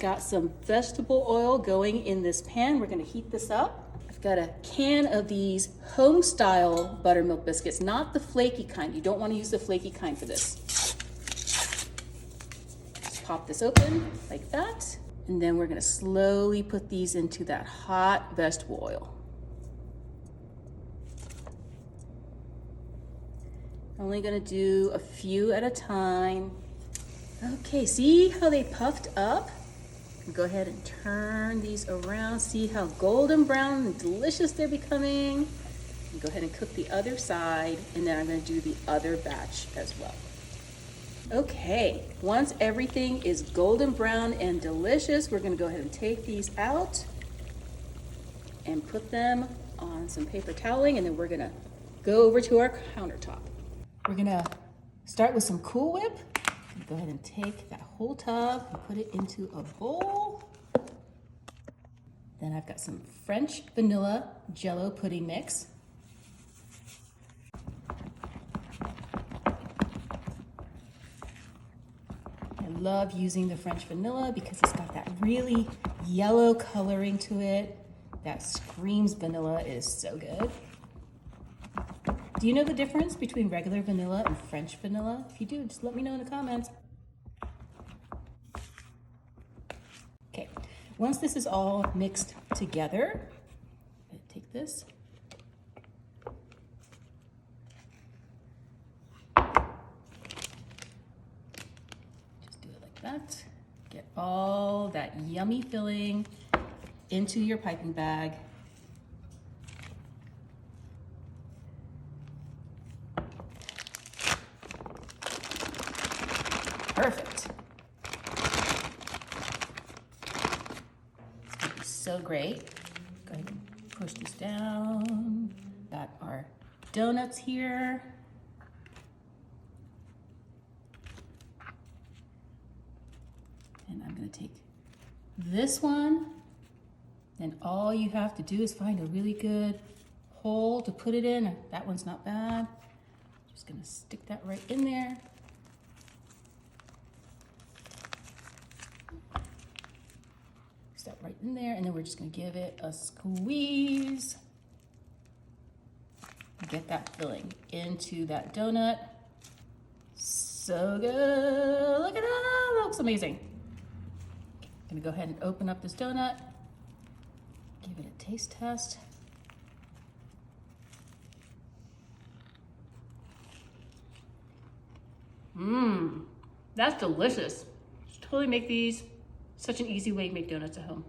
got some vegetable oil going in this pan. We're gonna heat this up. I've got a can of these home style buttermilk biscuits, not the flaky kind. You don't wanna use the flaky kind for this. Just pop this open like that. And then we're gonna slowly put these into that hot vegetable oil. Only gonna do a few at a time. Okay, see how they puffed up? Go ahead and turn these around. See how golden brown and delicious they're becoming. And go ahead and cook the other side, and then I'm gonna do the other batch as well. Okay, once everything is golden brown and delicious, we're gonna go ahead and take these out and put them on some paper toweling, and then we're gonna go over to our countertop. We're gonna start with some Cool Whip. Go ahead and take that whole tub and put it into a bowl. Then I've got some French vanilla Jello pudding mix. I love using the French vanilla because it's got that really yellow coloring to it that screams vanilla. It is so good. Do you know the difference between regular vanilla and French vanilla? If you do, just let me know in the comments. Okay, once this is all mixed together, I'm gonna take this. Just do it like that. Get all that yummy filling into your piping bag. Perfect. It's gonna be so great. Go ahead and push this down. Got our donuts here. And I'm gonna take this one, and all you have to do is find a really good hole to put it in. That one's not bad. Just gonna stick that right in there. Step right in there, and then we're just gonna give it a squeeze. Get that filling into that donut. So good, look at that, that looks amazing. Okay, I'm gonna go ahead and open up this donut. Give it a taste test. That's delicious. Just totally make these such an easy way to make donuts at home.